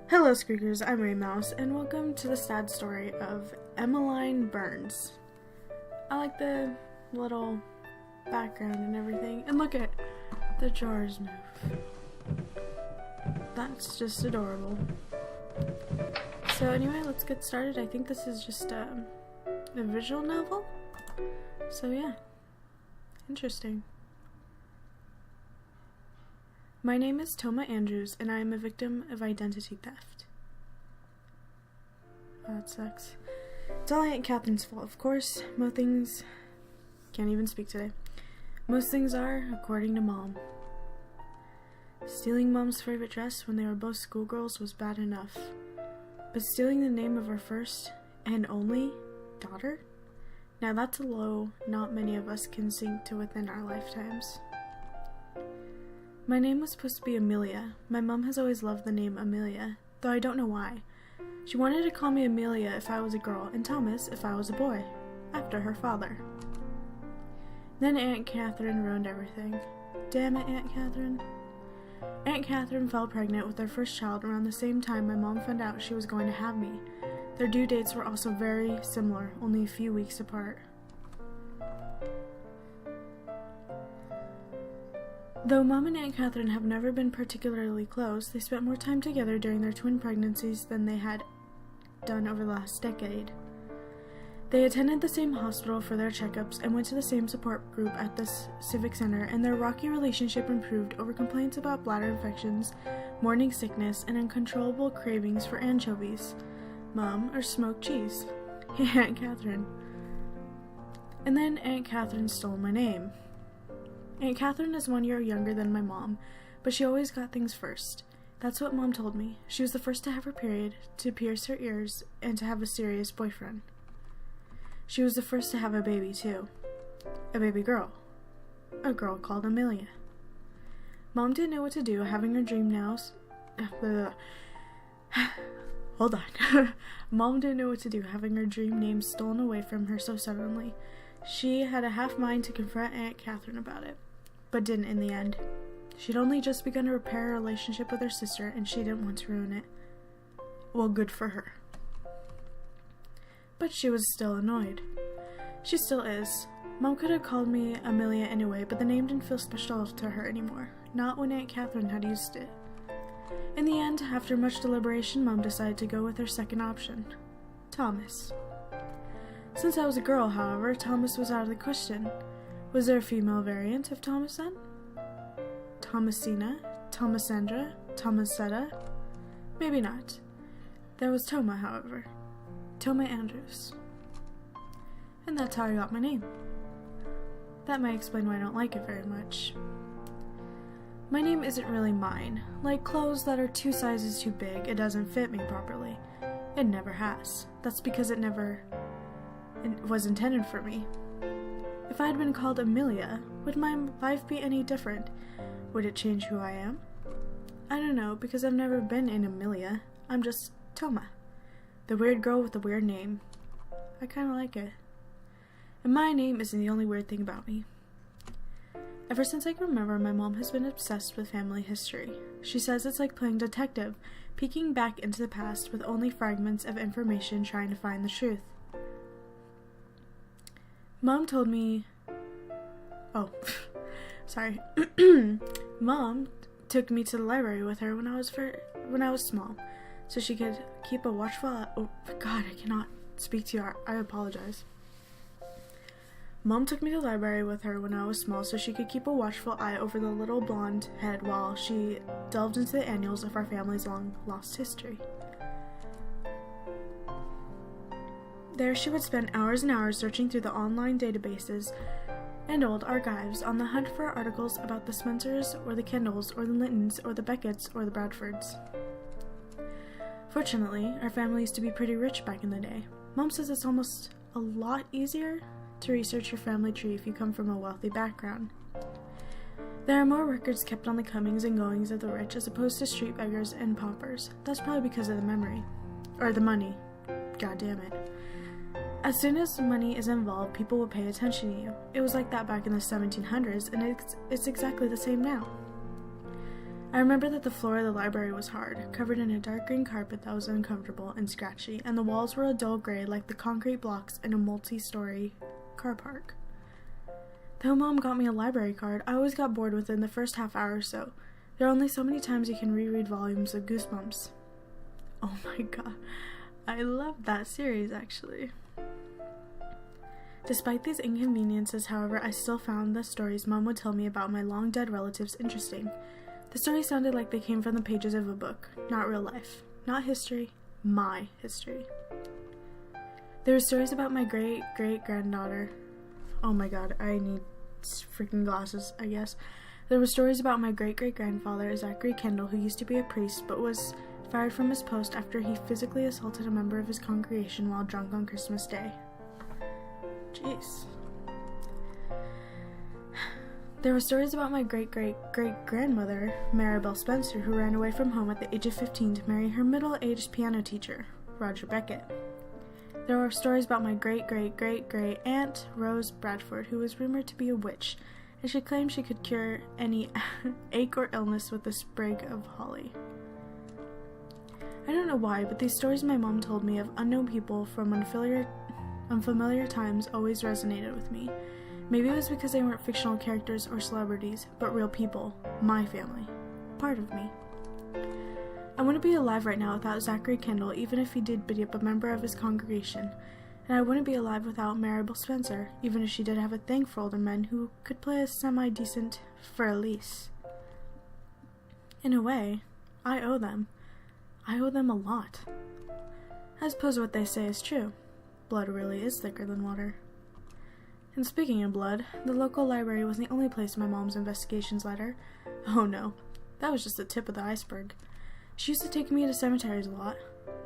Hello Squeakers, I'm Ray Mouse, and welcome to the sad story of Emmaline Burns. I like the little background and everything, and look at the jars move. That's just adorable. So anyway, let's get started. I think this is just a visual novel. So yeah, interesting. My name is Toma Andrews, and I am a victim of identity theft. Oh, that sucks. It's all Aunt Catherine's fault, of course. Most things... Can't even speak today. Most things are, according to Mom. Stealing Mom's favorite dress when they were both schoolgirls was bad enough. But stealing the name of her first and only daughter? Now that's a low not many of us can sink to within our lifetimes. My name was supposed to be Amelia. My mom has always loved the name Amelia, though I don't know why. She wanted to call me Amelia if I was a girl, and Thomas if I was a boy, after her father. Then Aunt Catherine ruined everything. Damn it, Aunt Catherine. Aunt Catherine fell pregnant with their first child around the same time my mom found out she was going to have me. Their due dates were also very similar, only a few weeks apart. Though Mom and Aunt Catherine have never been particularly close, they spent more time together during their twin pregnancies than they had done over the last decade. They attended the same hospital for their checkups and went to the same support group at the civic center, and their rocky relationship improved over complaints about bladder infections, morning sickness, and uncontrollable cravings for anchovies, Mom, or smoked cheese. Aunt Catherine. And then Aunt Catherine stole my name. Aunt Catherine is 1 year younger than my mom, but she always got things first. That's what Mom told me. She was the first to have her period, to pierce her ears, and to have a serious boyfriend. She was the first to have a baby, too. A baby girl. A girl called Amelia. Mom didn't know what to do, having her dream now... Hold on. Mom didn't know what to do, having her dream name stolen away from her so suddenly. She had a half mind to confront Aunt Catherine about it, but didn't in the end. She'd only just begun to repair her relationship with her sister, and she didn't want to ruin it. Well, good for her. But she was still annoyed. She still is. Mom could have called me Amelia anyway, but the name didn't feel special to her anymore. Not when Aunt Catherine had used it. In the end, after much deliberation, Mom decided to go with her second option. Thomas. Since I was a girl, however, Thomas was out of the question. Was there a female variant of Thomas then? Thomasina? Thomasandra? Thomasetta? Maybe not. There was Toma, however. Toma Andrews. And that's how I got my name. That might explain why I don't like it very much. My name isn't really mine. Like clothes that are 2 sizes too big, it doesn't fit me properly. It never has. That's because it was intended for me. If I had been called Amelia, would my life be any different? Would it change who I am? I don't know, because I've never been an Amelia. I'm just Toma. The weird girl with the weird name. I kinda like it. And my name isn't the only weird thing about me. Ever since I can remember, my mom has been obsessed with family history. She says it's like playing detective, peeking back into the past with only fragments of information trying to find the truth. Mom told me... Oh, sorry. Mom took me to the library with her when I was small, so she could keep a watchful eye... Oh, God, I cannot speak to you. I apologize. Mom took me to the library with her when I was small so she could keep a watchful eye over the little blonde head while she delved into the annals of our family's long-lost history. There she would spend hours and hours searching through the online databases and old archives on the hunt for articles about the Spencers or the Kendalls or the Lintons or the Becketts or the Bradfords. Fortunately, our family used to be pretty rich back in the day. Mom says it's almost a lot easier to research your family tree if you come from a wealthy background. There are more records kept on the comings and goings of the rich as opposed to street beggars and paupers. That's probably because of the memory. Or the money. God damn it. As soon as money is involved, people will pay attention to you. It was like that back in the 1700s, and it's exactly the same now. I remember that the floor of the library was hard, covered in a dark green carpet that was uncomfortable and scratchy, and the walls were a dull gray like the concrete blocks in a multi-story car park. Though Mom got me a library card, I always got bored within the first half hour or so. There are only so many times you can reread volumes of Goosebumps. Oh my god, I loved that series actually. Despite these inconveniences, however, I still found the stories Mom would tell me about my long-dead relatives interesting. The stories sounded like they came from the pages of a book, not real life, not history, my history. There were stories about my great-great-granddaughter. Oh my god, I need freaking glasses, I guess. There were stories about my great-great-grandfather, Zachary Kendall, who used to be a priest, but was fired from his post after he physically assaulted a member of his congregation while drunk on Christmas Day. Jeez. There were stories about my great-great-great-grandmother, Maribel Spencer, who ran away from home at the age of 15 to marry her middle-aged piano teacher, Roger Beckett. There were stories about my great-great-great-great-aunt, Rose Bradford, who was rumored to be a witch, and she claimed she could cure any ache or illness with a sprig of holly. I don't know why, but these stories my mom told me of unknown people from unfamiliar times always resonated with me. Maybe it was because they weren't fictional characters or celebrities, but real people, my family, part of me. I wouldn't be alive right now without Zachary Kendall, even if he did beat up a member of his congregation, and I wouldn't be alive without Maribel Spencer, even if she did have a thing for older men who could play a semi-decent Fur-Elise. In a way, I owe them. I owe them a lot. I suppose what they say is true. Blood really is thicker than water. And speaking of blood, the local library wasn't the only place my mom's investigations led her. Oh no, that was just the tip of the iceberg. She used to take me to cemeteries a lot.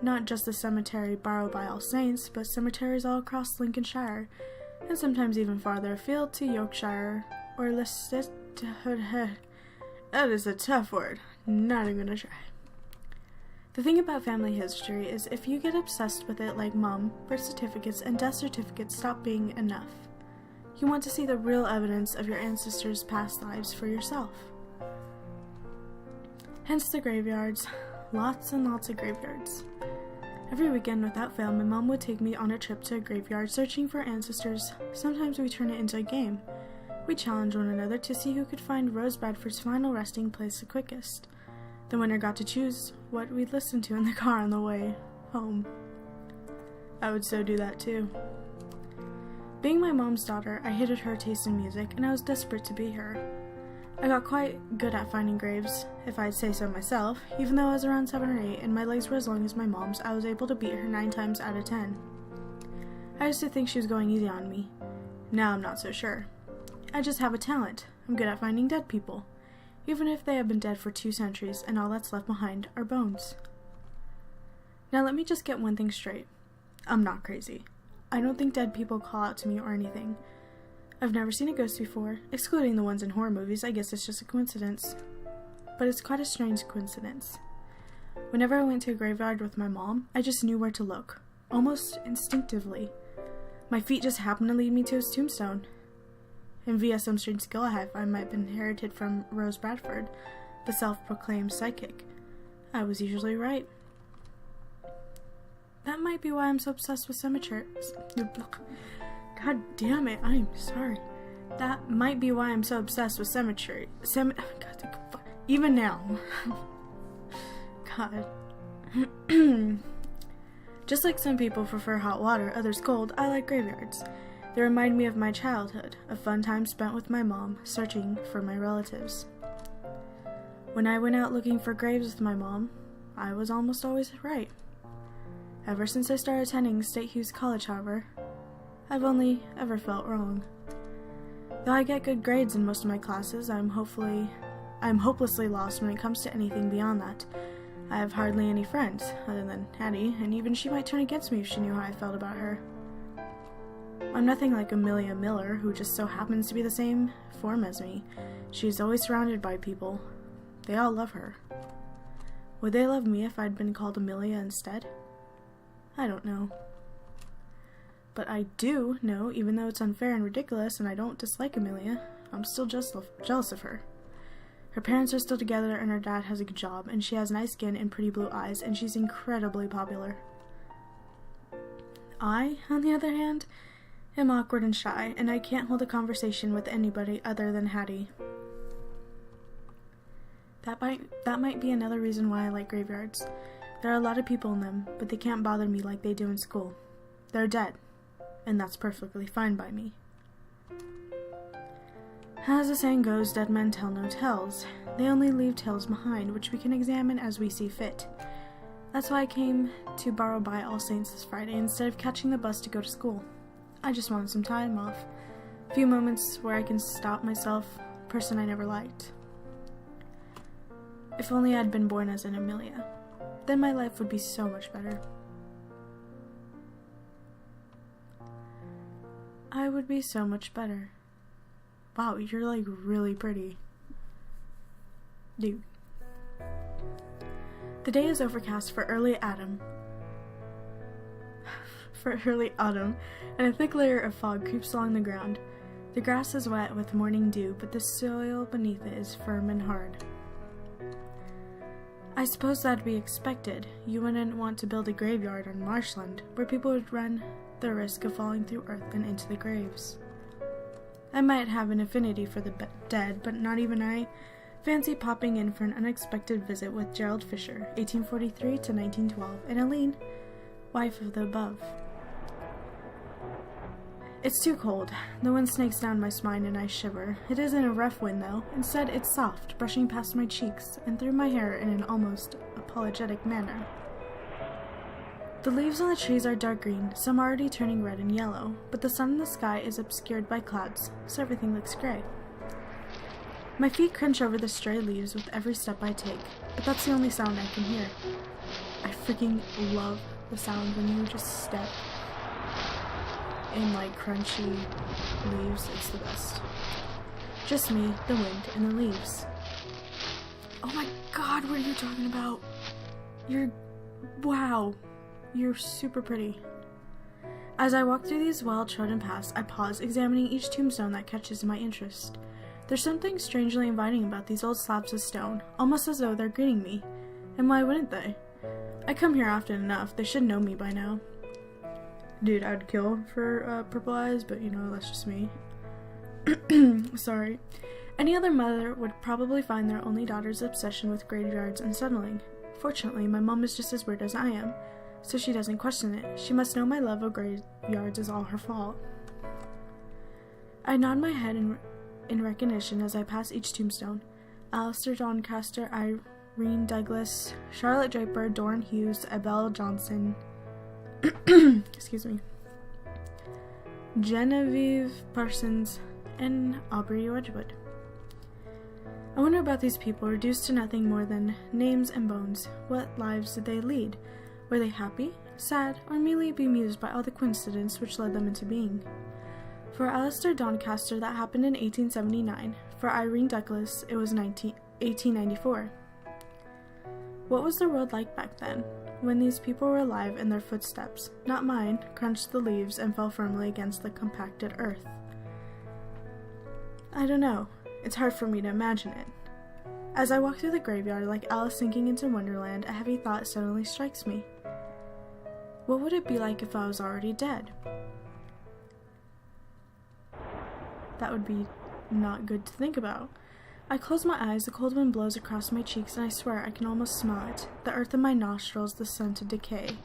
Not just the cemetery borrowed by All Saints, but cemeteries all across Lincolnshire, and sometimes even farther afield to Yorkshire or Leicestershire. That is a tough word. Not even gonna try. The thing about family history is if you get obsessed with it like Mom, birth certificates and death certificates stop being enough. You want to see the real evidence of your ancestors' past lives for yourself. Hence the graveyards. Lots and lots of graveyards. Every weekend without fail, my mom would take me on a trip to a graveyard searching for ancestors. Sometimes we turn it into a game. We challenge one another to see who could find Rose Bradford's final resting place the quickest. The winner got to choose what we'd listen to in the car on the way home. I would so do that too. Being my mom's daughter, I hated her taste in music, and I was desperate to be her. I got quite good at finding graves, if I'd say so myself. Even though I was around 7 or 8 and my legs were as long as my mom's, I was able to beat her 9 times out of 10. I used to think she was going easy on me. Now I'm not so sure. I just have a talent. I'm good at finding dead people, even if they have been dead for 2 centuries and all that's left behind are bones. Now let me just get one thing straight. I'm not crazy. I don't think dead people call out to me or anything. I've never seen a ghost before, excluding the ones in horror movies. I guess it's just a coincidence. But it's quite a strange coincidence. Whenever I went to a graveyard with my mom, I just knew where to look, almost instinctively. My feet just happened to lead me to his tombstone. And via some strange skill I might have inherited from Rose Bradford, the self-proclaimed psychic, I was usually right. That might be why I'm so obsessed with cemeteries. God damn it, I'm sorry. That might be why I'm so obsessed with cemetery. Even now. God. Just like some people prefer hot water, others cold, I like graveyards. They remind me of my childhood, a fun time spent with my mom, searching for my relatives. When I went out looking for graves with my mom, I was almost always right. Ever since I started attending State Hughes College, however, I've only ever felt wrong. Though I get good grades in most of my classes, I'm hopelessly lost when it comes to anything beyond that. I have hardly any friends, other than Hattie, and even she might turn against me if she knew how I felt about her. I'm nothing like Amelia Miller, who just so happens to be the same form as me. She's always surrounded by people. They all love her. Would they love me if I'd been called Amelia instead? I don't know. But I do know, even though it's unfair and ridiculous and I don't dislike Amelia, I'm still just jealous of her. Her parents are still together and her dad has a good job, and she has nice skin and pretty blue eyes, and she's incredibly popular. I, on the other hand, am awkward and shy, and I can't hold a conversation with anybody other than Hattie. That might be another reason why I like graveyards. There are a lot of people in them, but they can't bother me like they do in school. They're dead, and that's perfectly fine by me. As the saying goes, dead men tell no tales. They only leave tales behind, which we can examine as we see fit. That's why I came to borrow by All Saints this Friday instead of catching the bus to go to school. I just wanted some time off. A few moments where I can stop myself, person I never liked. If only I had been born as an Amelia. Then my life would be so much better. I would be so much better. Wow, you're like really pretty. Dude. The day is overcast for early autumn, and a thick layer of fog creeps along the ground. The grass is wet with morning dew, but the soil beneath it is firm and hard. I suppose that'd be expected. You wouldn't want to build a graveyard on marshland, where people would run the risk of falling through earth and into the graves. I might have an affinity for the dead, but not even I fancy popping in for an unexpected visit with Gerald Fisher, 1843 to 1912, and Emmaline, wife of the above. It's too cold. The wind snakes down my spine and I shiver. It isn't a rough wind, though. Instead, it's soft, brushing past my cheeks and through my hair in an almost apologetic manner. The leaves on the trees are dark green, some already turning red and yellow, but the sun in the sky is obscured by clouds, so everything looks gray. My feet crunch over the stray leaves with every step I take, but that's the only sound I can hear. I freaking love the sound when you just step in like crunchy leaves. It's the best. Just me, the wind, and the leaves. Oh my god, what are you talking about? Wow. You're super pretty. As I walk through these well-trodden paths, I pause, examining each tombstone that catches my interest. There's something strangely inviting about these old slabs of stone, almost as though they're greeting me. And why wouldn't they? I come here often enough, they should know me by now. Dude, I'd kill for purple eyes, but you know, that's just me. Sorry. Any other mother would probably find their only daughter's obsession with graveyards unsettling. Fortunately, my mom is just as weird as I am, so she doesn't question it. She must know my love of graveyards is all her fault. I nod my head in recognition as I pass each tombstone. Alistair Doncaster, Irene Douglas, Charlotte Draper, Dorn Hughes, Abel Johnson, excuse me, Genevieve Parsons, and Aubrey Wedgwood. I wonder about these people reduced to nothing more than names and bones. What lives did they lead? Were they happy, sad, or merely bemused by all the coincidence which led them into being? For Alistair Doncaster, that happened in 1879. For Irene Douglas, it was 1894. What was the world like back then, when these people were alive and their footsteps, not mine, crunched the leaves and fell firmly against the compacted earth? I don't know. It's hard for me to imagine it. As I walk through the graveyard like Alice sinking into Wonderland, a heavy thought suddenly strikes me. What would it be like if I was already dead? That would be not good to think about. I close my eyes, the cold wind blows across my cheeks, and I swear I can almost smell it. The earth in my nostrils, the scent of decay.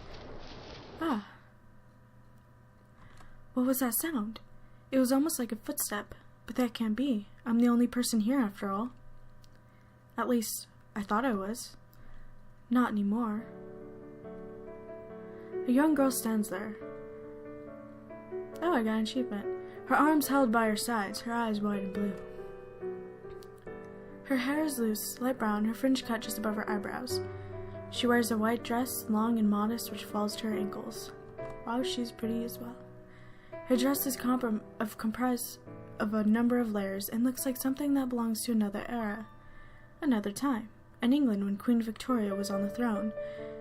Ah. What was that sound? It was almost like a footstep, but that can't be. I'm the only person here after all. At least, I thought I was. Not anymore. A young girl stands there. Oh, I got an achievement. Her arms held by her sides, her eyes wide and blue. Her hair is loose, light brown, her fringe cut just above her eyebrows. She wears a white dress, long and modest, which falls to her ankles. Wow, she's pretty as well. Her dress is comprised of a number of layers and looks like something that belongs to another era, another time, in England when Queen Victoria was on the throne,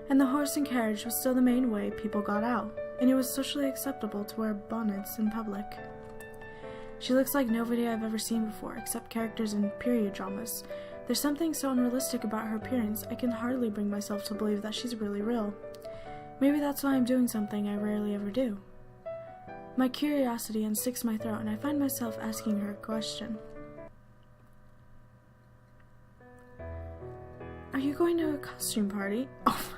and the horse and carriage was still the main way people got out, and it was socially acceptable to wear bonnets in public. She looks like nobody I've ever seen before, except characters in period dramas. There's something so unrealistic about her appearance, I can hardly bring myself to believe that she's really real. Maybe that's why I'm doing something I rarely ever do. My curiosity unsticks my throat, and I find myself asking her a question. Are you going to a costume party? Oh.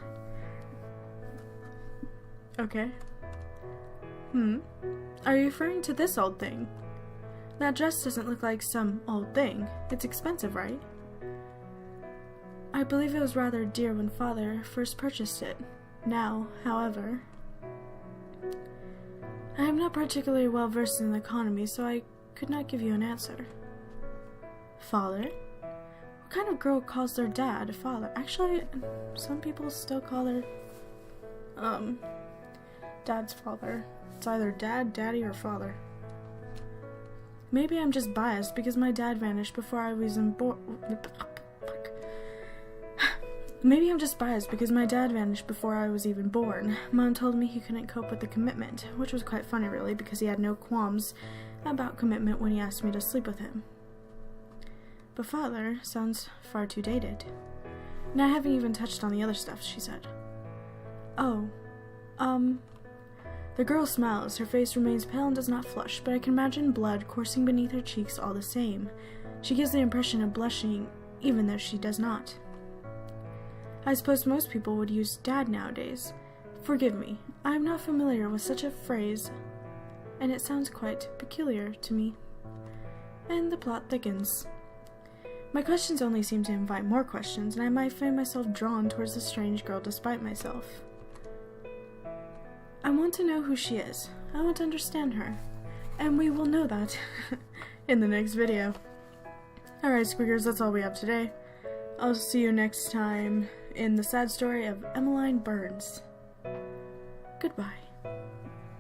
Okay. Are you referring to this old thing? That dress doesn't look like some old thing. It's expensive, right? I believe it was rather dear when Father first purchased it. Now, however, I am not particularly well versed in the economy, so I could not give you an answer. Father? What kind of girl calls their dad father? Actually, some people still call their, dad's father. It's either dad, daddy, or father. Maybe I'm just biased because my dad vanished before I was Maybe I'm just biased because my dad vanished before I was even born. Mom told me he couldn't cope with the commitment, which was quite funny really because he had no qualms about commitment when he asked me to sleep with him. But Father sounds far too dated. And I haven't even touched on the other stuff, she said. Oh, The girl smiles. Her face remains pale and does not flush, but I can imagine blood coursing beneath her cheeks all the same. She gives the impression of blushing, even though she does not. I suppose most people would use dad nowadays. Forgive me, I am not familiar with such a phrase, and it sounds quite peculiar to me. And the plot thickens. My questions only seem to invite more questions, and I might find myself drawn towards the strange girl despite myself. I want to know who she is. I want to understand her. And we will know that in the next video. Alright, Squeakers, that's all we have today. I'll see you next time in the sad story of Emmaline Burns. Goodbye.